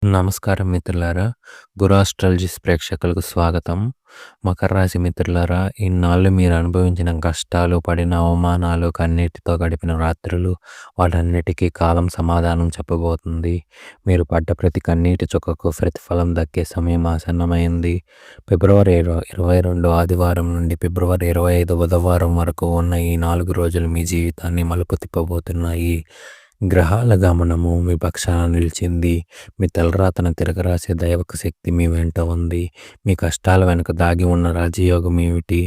నమస్కారం మిత్రులారా! గురు ఆస్ట్రాలజిస్ట్ ప్రేక్షకులకు స్వాగతం. మకర రాశి మిత్రులారా, ఇన్నాళ్ళు మీరు అనుభవించిన కష్టాలు, పడిన అవమానాలు, కన్నీటితో గడిపిన రాత్రులు, వాటన్నిటికీ కాలం సమాధానం చెప్పబోతుంది. మీరు పడ్డ ప్రతి కన్నీటి చుక్కకు ప్రతిఫలం దక్కే సమయం ఆసన్నమైంది. ఫిబ్రవరి 22 ఆదివారం నుండి ఫిబ్రవరి 25 బుధవారం వరకు ఉన్న ఈ 4 రోజులు మీ జీవితాన్ని మలుపు తిప్పబోతున్నాయి. గ్రహాల గమనము మీ పక్షాన నిలిచింది. మీ తలరాతను తిరగరాసే దైవక శక్తి మీ వెంట ఉంది. మీ కష్టాల వెనుక దాగి ఉన్న రాజయోగం ఏమిటి?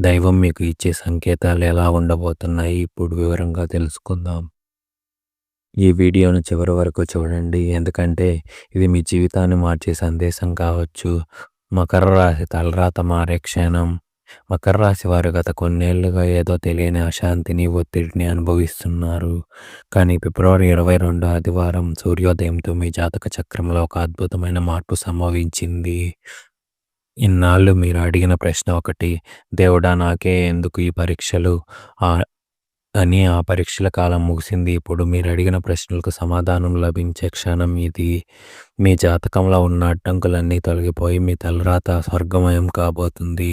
దైవం మీకు ఇచ్చే సంకేతాలు ఎలా ఉండబోతున్నాయి? ఇప్పుడు వివరంగా తెలుసుకుందాం. ఈ వీడియోను చివరి వరకు చూడండి, ఎందుకంటే ఇది మీ జీవితాన్ని మార్చే సందేశం కావచ్చు. మకర రాశి తలరాత మారే క్షణం. మకర రాశి వారు గత కొన్నేళ్లుగా ఏదో తెలియని అశాంతిని, ఒత్తిడిని అనుభవిస్తున్నారు. కానీ ఫిబ్రవరి 22 ఆదివారం సూర్యోదయంతో మీ జాతక చక్రంలో ఒక అద్భుతమైన మార్పు సంభవించింది. ఇన్నాళ్ళు మీరు అడిగిన ప్రశ్న ఒకటి, దేవుడా నాకే ఎందుకు ఈ పరీక్షలు అని ఆ పరీక్షల కాలం ముగిసింది. ఇప్పుడు మీరు అడిగిన ప్రశ్నలకు సమాధానం లభించే క్షణం ఇది. మీ జాతకంలో ఉన్న అడ్డంకులన్నీ తొలగిపోయి మీ తలరాత స్వర్గమయం కాబోతుంది.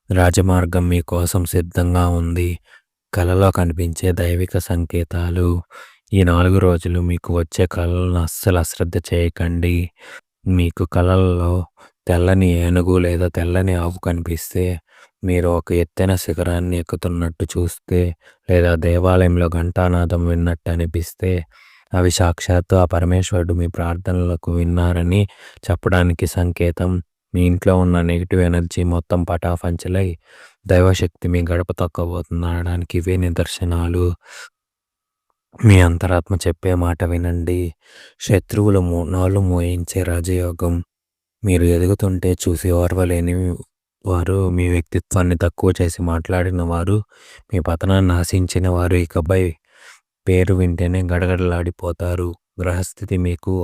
రాజమార్గం మీకోసం సిద్ధంగా ఉంది. కలలో కనిపించే దైవిక సంకేతాలు. ఈ 4 రోజులు మీకు వచ్చే కలలను అస్సలు అశ్రద్ధ చేయకండి. మీకు కలల్లో తెల్లని ఏనుగు లేదా తెల్లని ఆవు కనిపిస్తే, మీరు ఒక ఎత్తైన శిఖరాన్ని ఎక్కుతున్నట్టు చూస్తే, లేదా దేవాలయంలో ఘంటానాదం విన్నట్టు అనిపిస్తే, అవి సాక్షాత్తు ఆ పరమేశ్వరుడు మీ ప్రార్థనలకు విన్నారని చెప్పడానికి సంకేతం. మీ ఇంట్లో ఉన్న నెగిటివ్ ఎనర్జీ మొత్తం పటాపంచలై దైవశక్తి మీ గడప తొక్కబోతుందనడానికి ఇవే నిదర్శనాలు. మీ అంతరాత్మ చెప్పే మాట వినండి. శత్రువులు నోళ్ళు మోయించే రాజయోగం. మీరు ఎదుగుతుంటే చూసి ఓర్వలేని వారు, మీ వ్యక్తిత్వాన్ని తక్కువ చేసి మాట్లాడిన వారు, మీ పతనాన్ని ఆశించిన వారు ఇకపై పేరు వింటేనే గడగడలాడిపోతారు. గ్రహస్థితి మీకు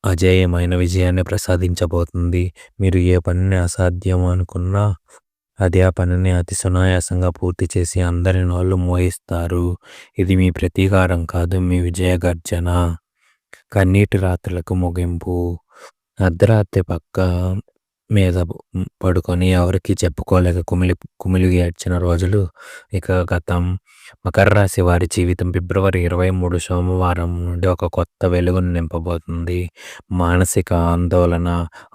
అజేయమైన విజయాన్ని ప్రసాదించబోతుంది. మీరు ఏ పనిని అసాధ్యం అనుకున్నా అది ఆ పనిని అతి సునాయాసంగా పూర్తి చేసి అందరి నోళ్ళు మోయిస్తారు. ఇది మీ ప్రతీకారం కాదు, మీ విజయ గర్జన. కన్నీటి రాత్రులకు ముగింపు. అర్ధరాత్రి పక్క మీద పడుకొని ఎవరికి చెప్పుకోలేక కుమిలి ఏడ్చిన రోజులు ఇక గతం. మకర రాశి వారి జీవితం ఫిబ్రవరి 23 సోమవారం నుండి ఒక కొత్త వెలుగును నింపబోతుంది. మానసిక ఆందోళన,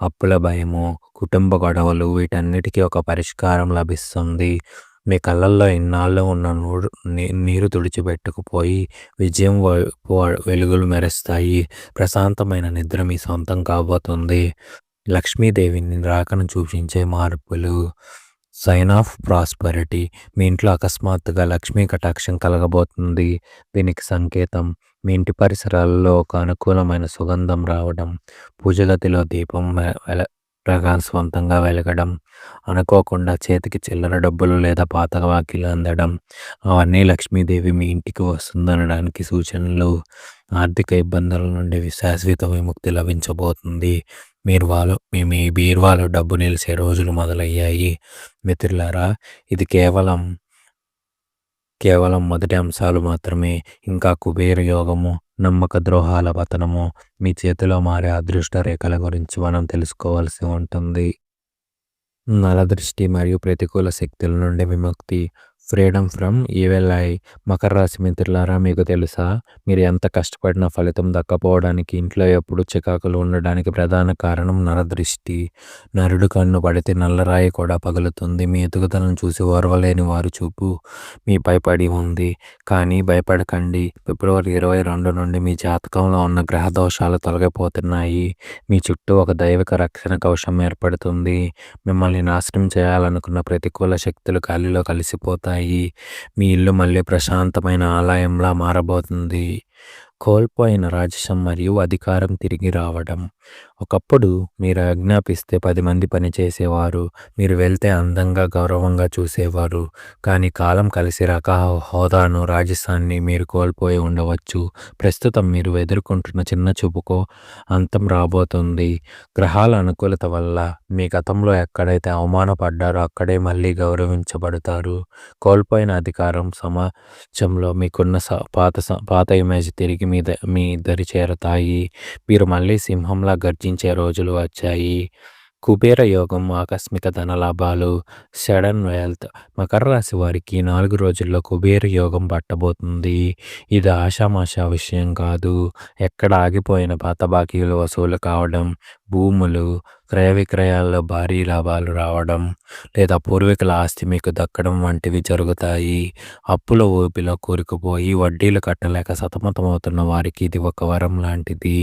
అప్పుల భయము, కుటుంబ గొడవలు, వీటన్నిటికీ ఒక పరిష్కారం లభిస్తుంది. మీ కళ్ళల్లో ఇన్నాళ్ళు ఉన్న నీరు తుడిచిపెట్టుకుపోయి విజయం వెలుగులు మెరుస్తాయి. ప్రశాంతమైన నిద్ర మీ సొంతం కాబోతుంది. లక్ష్మీదేవిని రాకను సూచించే మార్పులు. Sign of prosperity. మీ ఇంట్లో అకస్మాత్తుగా లక్ష్మీ కటాక్షం కలగబోతుంది. దీనికి సంకేతం మీ ఇంటి పరిసరాల్లో ఒక అనుకూలమైన సుగంధం రావడం, పూజగదిలో దీపం ప్రకాశవంతంగా వెలగడం, అనుకోకుండా చేతికి చిల్లర డబ్బులు లేదా పాత వాకిలు అందడం, అవన్నీ లక్ష్మీదేవి మీ ఇంటికి వస్తుందనడానికి సూచనలు. ఆర్థిక ఇబ్బందుల నుండి శాశ్వత విముక్తి లభించబోతుంది. మీ బీరువాలో డబ్బు నిలిచే రోజులు మొదలయ్యాయి. మిత్రులారా, ఇది కేవలం మొదటి అంశాలు మాత్రమే. ఇంకా కుబేర యోగము, నమ్మక ద్రోహాల పతనము, మీ చేతిలో మారే అదృష్ట రేఖల గురించి మనం తెలుసుకోవాల్సి ఉంటుంది. నరదృష్టి మరియు ప్రతికూల శక్తుల నుండి విముక్తి. Freedom from evil eye. Makar రాశి మిత్రులారా, మీకు తెలుసా, మీరు ఎంత కష్టపడినా ఫలితం దక్కపోవడానికి, ఇంట్లో ఎప్పుడు చికాకులు ఉండడానికి ప్రధాన కారణం నరదృష్టి. నరుడు కన్ను పడితే నల్లరాయి కూడా పగులుతుంది. మీ ఎదుగుదలను చూసి ఓర్వలేని వారు చూపు మీపై పడి ఉంది. కానీ భయపడకండి. ఫిబ్రవరి 22 నుండి మీ జాతకంలో ఉన్న గ్రహ దోషాలు తొలగిపోతున్నాయి. మీ చుట్టూ ఒక దైవిక రక్షణ కవచం ఏర్పడుతుంది. మిమ్మల్ని నాశనం చేయాలనుకున్న ప్రతికూల శక్తులు గాలిలో కలిసిపోతాయి. మీ ఇల్లు మళ్ళీ ప్రశాంతమైన ఆలయంలా మారబోతుంది. కోల్పోయిన రాజసం మరియు అధికారం తిరిగి రావడం. ఒకప్పుడు మీరు ఆజ్ఞాపిస్తే 10 మంది పనిచేసేవారు. మీరు వెళ్తే అందంగా, గౌరవంగా చూసేవారు. కానీ కాలం కలిసి హోదాను, రాజసాన్ని మీరు కోల్పోయి ఉండవచ్చు. ప్రస్తుతం మీరు ఎదుర్కొంటున్న చిన్న చూపుకో అంతం రాబోతుంది. గ్రహాల అనుకూలత వల్ల మీ గతంలో ఎక్కడైతే అవమానపడ్డారో అక్కడే మళ్ళీ గౌరవించబడతారు. కోల్పోయిన అధికారం, సమాజంలో మీకున్న పాత ఇమేజ్ తిరిగి మీ దరి చేరతాయి. మీరు మళ్ళీ సింహంలా గర్జించే రోజులు వచ్చాయి. కుబేర యోగం, ఆకస్మిక ధనలాభాలు, సడన్ వెల్త్. మకర రాశి వారికి 4 రోజుల్లో కుబేర యోగం పట్టబోతుంది. ఇది ఆషామాషా విషయం కాదు. ఎక్కడ ఆగిపోయిన పాత బాకీలు వసూలు కావడం, భూములు క్రయ విక్రయాల్లో భారీ లాభాలు రావడం, లేదా పూర్వీకుల ఆస్తి మీకు దక్కడం వంటివి జరుగుతాయి. అప్పుల ఊబిలో కూరుకుపోయి వడ్డీలు కట్టలేక సతమతమవుతున్న వారికి ఇది ఒక వరం లాంటిది.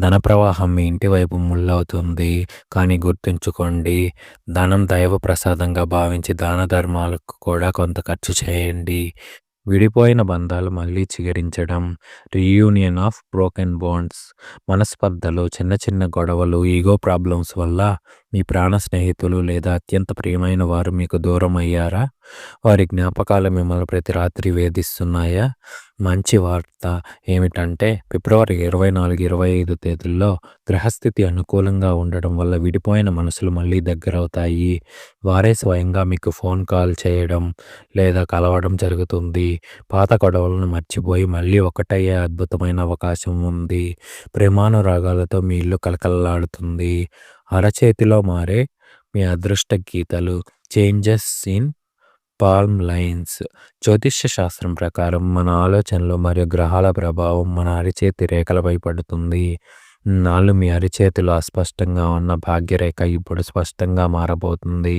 ధన ప్రవాహం మీ ఇంటి వైపు ముల్లవుతుంది. కానీ గుర్తుంచుకోండి, ధనం దైవ ప్రసాదంగా భావించి దాన ధర్మాలకు కూడా కొంత ఖర్చు చేయండి. విడిపోయిన బంధాలు మళ్ళీ చిగురించడం, రీయూనియన్ ఆఫ్ బ్రోకెన్ బాండ్స్. మనస్పర్ధలు, చిన్న చిన్న గొడవలు, ఈగో ప్రాబ్లమ్స్ వల్ల మీ ప్రాణ స్నేహితులు లేదా అత్యంత ప్రియమైన వారు మీకు దూరం అయ్యారా? వారి జ్ఞాపకాలు మిమ్మల్ని ప్రతి రాత్రి వేధిస్తున్నాయా? మంచి వార్త ఏమిటంటే ఫిబ్రవరి 24, 25 తేదీల్లో గ్రహస్థితి అనుకూలంగా ఉండడం వల్ల విడిపోయిన మనసులు మళ్ళీ దగ్గరవుతాయి. వారే స్వయంగా మీకు ఫోన్ కాల్ చేయడం లేదా కలవడం జరుగుతుంది. పాత గొడవలను మర్చిపోయి మళ్ళీ ఒకటయ్యే అద్భుతమైన అవకాశం ఉంది. ప్రేమానురాగాలతో మీ ఇల్లు కలకలలాడుతుంది. అరచేతిలో మారే మీ అదృష్ట గీతలు, చేంజెస్ ఇన్ పాల్మ్ లైన్స్. జ్యోతిష్య శాస్త్రం ప్రకారం మన ఆలోచనలు మరియు గ్రహాల ప్రభావం మన అరిచేతి రేఖలపై పడుతుంది. నాళ్ళు మీ అరిచేతిలో అస్పష్టంగా ఉన్న భాగ్యరేఖ ఇప్పుడు స్పష్టంగా మారబోతుంది.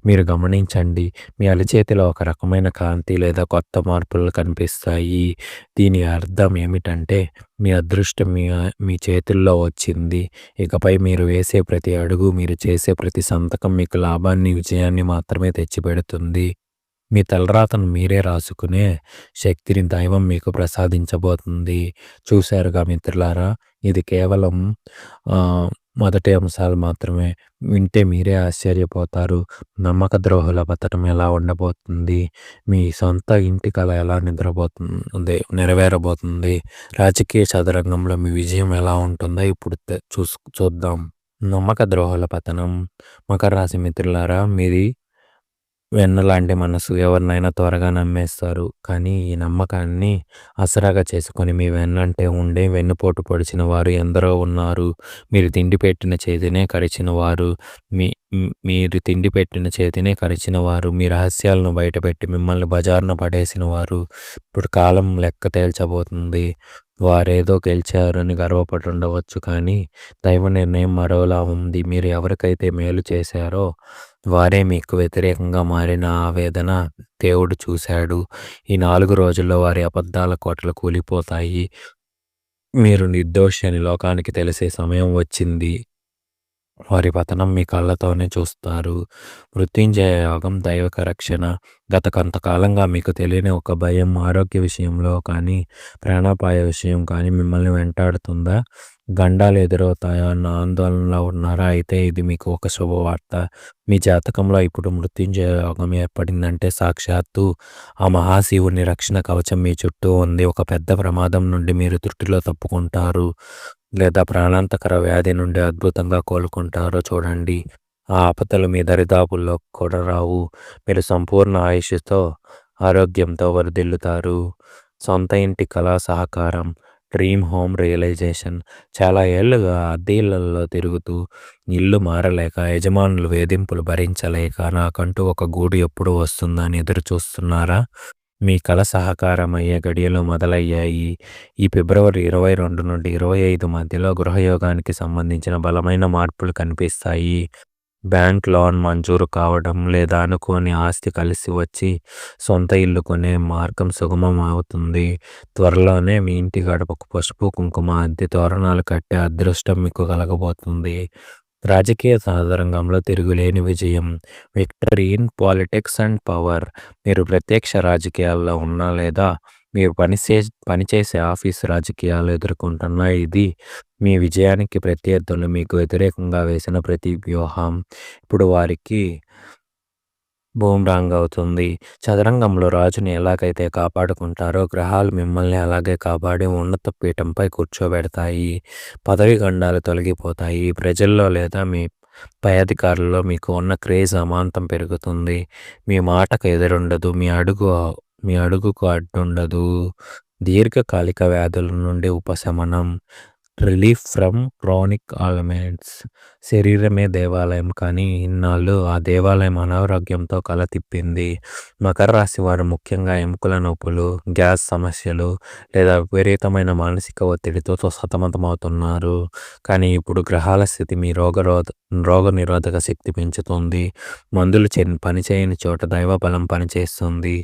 మీరు గమనించండి, మీ అరిచేతిలో ఒక రకమైన కాంతి లేదా కొత్త మార్పులు కనిపిస్తాయి. దీని అర్థం ఏమిటంటే మీ అదృష్టం మీ చేతుల్లో వచ్చింది. ఇకపై మీరు వేసే ప్రతి అడుగు, మీరు చేసే ప్రతి సంతకం మీకు లాభాన్ని, విజయాన్ని మాత్రమే తెచ్చిపెడుతుంది. మీ తలరాతను మీరే రాసుకునే శక్తిని దైవం మీకు ప్రసాదించబోతుంది. చూశారుగా మిత్రులారా, ఇది కేవలం మొదటి అంశాలు మాత్రమే. వింటే మీరే ఆశ్చర్యపోతారు. నమ్మక ద్రోహుల పతనం ఎలా ఉండబోతుంది, మీ సొంత ఇంటి కల ఎలా నెరవేరబోతుంది, రాజకీయ చదరంగంలో మీ విజయం ఎలా ఉంటుందో ఇప్పుడు చూద్దాం. నమ్మక ద్రోహుల పతనం. మకర రాశి మిత్రులారా, మీది వెన్నలాంటి మనసు. ఎవరినైనా త్వరగా నమ్మేస్తారు. కానీ ఈ నమ్మకాన్ని ఆసరాగా చేసుకొని మీ వెన్నంటే ఉండి వెన్నుపోటు పొడిచిన వారు ఎందరో ఉన్నారు. మీరు తిండి పెట్టిన చేతినే కరిచిన వారు, మీ రహస్యాలను బయటపెట్టి మిమ్మల్ని బజారున పడేసిన వారు. ఇప్పుడు కాలం లెక్క తేల్చబోతుంది. వారేదో గెలిచారని గర్వపడి ఉండవచ్చు, కానీ దైవ నిర్ణయం మరోలా ఉంది. మీరు ఎవరికైతే మేలు చేశారో వారే మీకు వ్యతిరేకంగా మారిన ఆవేదన దేవుడు చూశాడు. ఈ 4 రోజుల్లో వారి అబద్ధాల కోటలు కూలిపోతాయి. మీరు నిర్దోషి అని లోకానికి తెలిసే సమయం వచ్చింది. వారి పతనం మీ కళ్ళతోనే చూస్తారు. మృత్యుంజయ యోగం, దైవిక రక్షణ. గత కొంతకాలంగా మీకు తెలియని ఒక భయం, ఆరోగ్య విషయంలో కానీ ప్రాణాపాయ విషయం కానీ మిమ్మల్ని వెంటాడుతుందా? గండాలు ఎదురవుతాయా అన్న ఆందోళనలో ఉన్నారా? అయితే ఇది మీకు ఒక శుభవార్త. మీ జాతకంలో ఇప్పుడు మృత్యుంజయ యోగం ఏర్పడిందంటే సాక్షాత్తు ఆ మహాశివుని రక్షణ కవచం మీ చుట్టూ ఉంది. ఒక పెద్ద ప్రమాదం నుండి మీరు త్రుటిలో తప్పుకుంటారు, లేదా ప్రాణాంతకర వ్యాధి నుండి అద్భుతంగా కోలుకుంటారో చూడండి. ఆ ఆపదలు మీ దరిదాపుల్లో కూడా రావు. మీరు సంపూర్ణ ఆయుష్తో, ఆరోగ్యంతో వరదిల్లుతారు. సొంత ఇంటి కళా సహకారం, డ్రీమ్ హోమ్ రియలైజేషన్. చాలా ఏళ్లుగా అద్దె ఇళ్లలో తిరుగుతూ ఇల్లు మారలేక, యజమానులు వేధింపులు భరించలేక నాకంటూ ఒక గూడు ఎప్పుడు వస్తుందని ఎదురు చూస్తున్నారా? మీ కల సహకారం అయ్యే గడియలు మొదలయ్యాయి. ఈ ఫిబ్రవరి 22 నుండి 25 మధ్యలో గృహయోగానికి సంబంధించిన బలమైన మార్పులు కనిపిస్తాయి. బ్యాంక్ లోన్ మంజూరు కావడం, లేదా అనుకోని ఆస్తి కలిసి వచ్చి సొంత ఇల్లు కొనే మార్గం సుగమం అవుతుంది. త్వరలోనే మీ ఇంటి గడపకు పసుపు కుంకుమ అద్దె తోరణాలు కట్టే అదృష్టం మీకు కలగబోతుంది. రాజకీయ సాదరంగంలో తిరుగులేని విజయం, victory in politics and power. మీరు ప్రత్యక్ష రాజకీయాల్లో ఉన్నా లేదా మీరు పనిచేసే ఆఫీసు రాజకీయాలు ఎదుర్కొంటున్న ఇది మీ విజయానికి ప్రత్యర్థులు మీకు వ్యతిరేకంగా వేసిన ప్రతి వ్యూహం ఇప్పుడు వారికి బూమ్రాంగ్ అవుతుంది. చదరంగంలో రాజుని ఎలాగైతే కాపాడుకుంటారో గ్రహాలు మిమ్మల్ని అలాగే కాపాడి ఉన్నత పీఠంపై కూర్చోబెడతాయి. పదవి గండాలు తొలగిపోతాయి. ప్రజల్లో లేదా మీ పై అధికారుల్లో మీకు ఉన్న క్రేజ్ అమాంతం పెరుగుతుంది. మీ మాటకు ఎదురుండదు, మీ అడుగుకు అడ్డుండదు. దీర్ఘకాలిక వ్యాధుల నుండి ఉపశమనం, రిలీఫ్ ఫ్రమ్ క్రానిక్ అలిమెంట్స్. శరీరమే దేవాలయం కానీ ఇన్నాళ్ళు ఆ దేవాలయం అనారోగ్యంతో కలతిప్పింది. మకర రాశి వారు ముఖ్యంగా ఎముకల నొప్పులు, గ్యాస్ సమస్యలు లేదా విపరీతమైన మానసిక ఒత్తిడితో సతమతమవుతున్నారు. కానీ ఇప్పుడు గ్రహాల స్థితి మీ రోగనిరోధక శక్తి పెంచుతుంది. మందులు పనిచేయని చోట దైవ బలం పనిచేస్తుంది.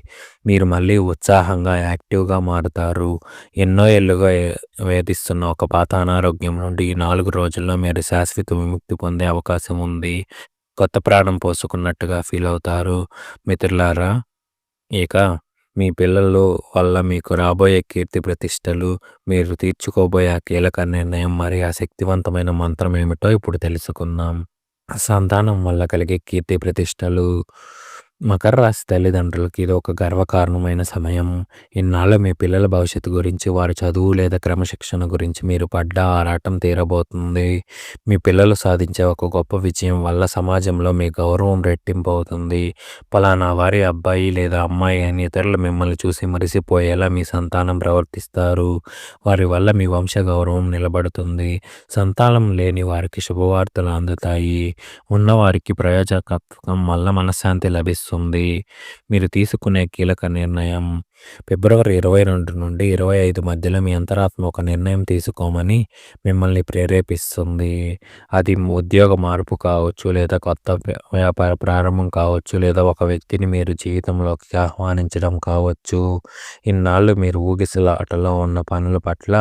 మీరు మళ్ళీ ఉత్సాహంగా, యాక్టివ్గా మారుతారు. ఎన్నో ఏళ్లుగా వేధిస్తున్న ఒక పాత అనారోగ్యం నుండి ఈ 4 రోజుల్లో మీరు శాశ్వత విముక్తి పొందే అవకాశం ఉంది. కొత్త ప్రాణం పోసుకున్నట్టుగా ఫీల్ అవుతారు. మిత్రులారా, ఇక మీ పిల్లలు వల్ల మీకు రాబోయే కీర్తి ప్రతిష్టలు, మీరు తీర్చుకోబోయే ఆ కీలక నిర్ణయం మరి ఆ శక్తివంతమైన మంత్రం ఏమిటో ఇప్పుడు తెలుసుకుందాం. సంతానం వల్ల కలిగే కీర్తి ప్రతిష్టలు. మకర రాశి తల్లిదండ్రులకి ఇది ఒక గర్వకారణమైన సమయం. ఇన్నాళ్ళు మీ పిల్లల భవిష్యత్తు గురించి, వారి చదువు లేదా క్రమశిక్షణ గురించి మీరు పడ్డ ఆరాటం తీరబోతుంది. మీ పిల్లలు సాధించే ఒక గొప్ప విజయం వల్ల సమాజంలో మీ గౌరవం రెట్టింపు అవుతుంది. పలానా వారి అబ్బాయి లేదా అమ్మాయి అని ఇతరులు మిమ్మల్ని చూసి మురిసిపోయేలా మీ సంతానం ప్రవర్తిస్తారు. వారి వల్ల మీ వంశ గౌరవం నిలబడుతుంది. సంతానం లేని వారికి శుభవార్తలు అందుతాయి. ఉన్నవారికి ప్రయోజకత్వం వల్ల మనశ్శాంతి లభిస్తుంది. మీరు తీసుకునే కీలక నిర్ణయం. ఫిబ్రవరి 22 నుండి 25 మధ్యలో మీ అంతరాత్మ ఒక నిర్ణయం తీసుకోమని మిమ్మల్ని ప్రేరేపిస్తుంది. అది ఉద్యోగ మార్పు కావచ్చు, లేదా కొత్త వ్యాపార ప్రారంభం కావచ్చు, లేదా ఒక వ్యక్తిని మీరు జీవితంలోకి ఆహ్వానించడం కావచ్చు. ఇన్నాళ్ళు మీరు ఊగిసలాటలో ఉన్న పనుల పట్ల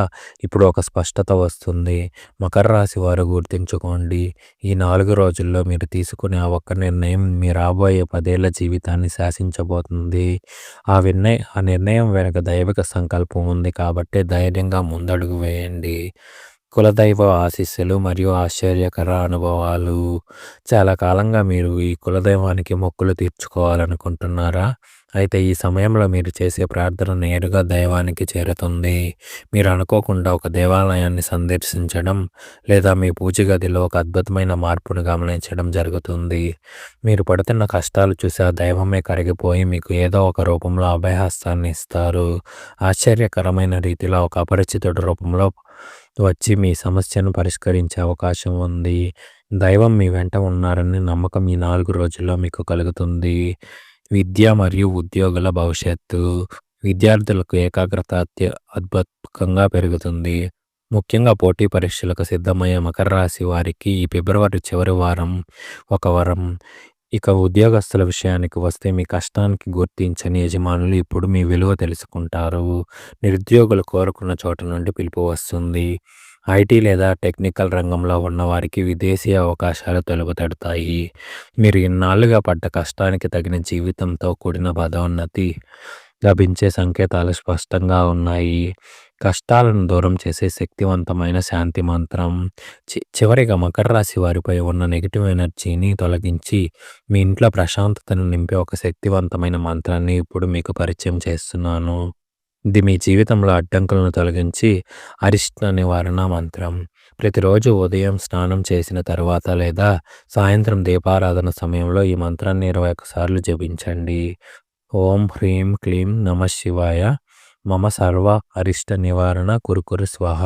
ఇప్పుడు ఒక స్పష్టత వస్తుంది. మకర రాశి వారు గుర్తుంచుకోండి, ఈ 4 రోజుల్లో మీరు తీసుకునే ఆ ఒక్క నిర్ణయం మీ రాబోయే 10 ఏళ్ల జీవితాన్ని శాసించబోతుంది. ఆ నిర్ణయం వెనుక దైవిక సంకల్పం ఉంది కాబట్టి ధైర్యంగా ముందడుగు వేయండి. కులదైవ ఆశీస్సులు మరియు ఆశ్చర్యకర అనుభవాలు. చాలా కాలంగా మీరు ఈ కులదైవానికి మొక్కులు తీర్చుకోవాలనుకుంటున్నారా? అయితే ఈ సమయంలో మీరు చేసే ప్రార్థన నేరుగా దైవానికి చేరుతుంది. మీరు అనుకోకుండా ఒక దేవాలయాన్ని సందర్శించడం లేదా మీ పూజ గదిలో ఒక అద్భుతమైన మార్పును గమనించడం జరుగుతుంది. మీరు పడుతున్న కష్టాలు చూసి ఆ దైవమే కరిగిపోయి మీకు ఏదో ఒక రూపంలో అభయహస్తాన్ని ఇస్తారు. ఆశ్చర్యకరమైన రీతిలో ఒక అపరిచితుడి రూపంలో వచ్చి మీ సమస్యను పరిష్కరించే అవకాశం ఉంది. దైవం మీ వెంట ఉన్నారని నమ్మకం ఈ 4 రోజుల్లో మీకు కలుగుతుంది. విద్య మరియు ఉద్యోగుల భవిష్యత్తు. విద్యార్థులకు ఏకాగ్రత అద్భుతంగా పెరుగుతుంది. ముఖ్యంగా పోటీ పరీక్షలకు సిద్ధమయ్యే మకర రాశి వారికి ఈ ఫిబ్రవరి చివరి వారం ఒక వరం. ఇక ఉద్యోగస్తుల విషయానికి వస్తే మీ కష్టానికి గుర్తించని యజమానులు ఇప్పుడు మీ విలువ తెలుసుకుంటారు. నిరుద్యోగులు కోరుకున్న చోట నుండి పిలుపు వస్తుంది. ఐటీ లేదా టెక్నికల్ రంగంలో ఉన్న వారికి విదేశీ అవకాశాలు తలుపుతడతాయి. మీరు ఇన్నాళ్లుగా పడ్డ కష్టానికి తగిన జీవితంతో కూడిన పదోన్నతి లభించే సంకేతాలు స్పష్టంగా ఉన్నాయి. కష్టాలను దూరం చేసే శక్తివంతమైన శాంతి మంత్రం. చివరిగా మకర రాశి వారిపై ఉన్న నెగిటివ్ ఎనర్జీని తొలగించి మీ ఇంట్లో ప్రశాంతతను నింపే ఒక శక్తివంతమైన మంత్రాన్ని ఇప్పుడు మీకు పరిచయం చేస్తున్నాను. ఇది మీ జీవితంలో అడ్డంకులను తొలగించి అరిష్ట నివారణ మంత్రం. ప్రతిరోజు ఉదయం స్నానం చేసిన తర్వాత లేదా సాయంత్రం దీపారాధన సమయంలో ఈ మంత్రాన్ని 21 సార్లు జపించండి. ఓం హ్రీం క్లీం నమః శివాయ మమ సర్వ అరిష్ట నివారణ కురుకురు స్వాహ.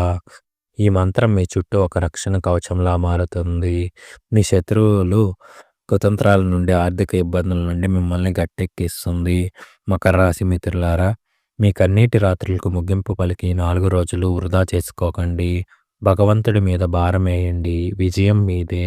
ఈ మంత్రం మీ చుట్టూ ఒక రక్షణ కవచంలా మారుతుంది. మీ శత్రువులు కుతంత్రాల నుండి, ఆర్థిక ఇబ్బందుల నుండి మిమ్మల్ని గట్టెక్కిస్తుంది. మకర రాశి మిత్రులారా, మీ కన్నీటి రాత్రులకు ముగింపు పలికి 4 రోజులు వృధా చేసుకోకండి. భగవంతుడి మీద భారం వేయండి. విజయం మీదే.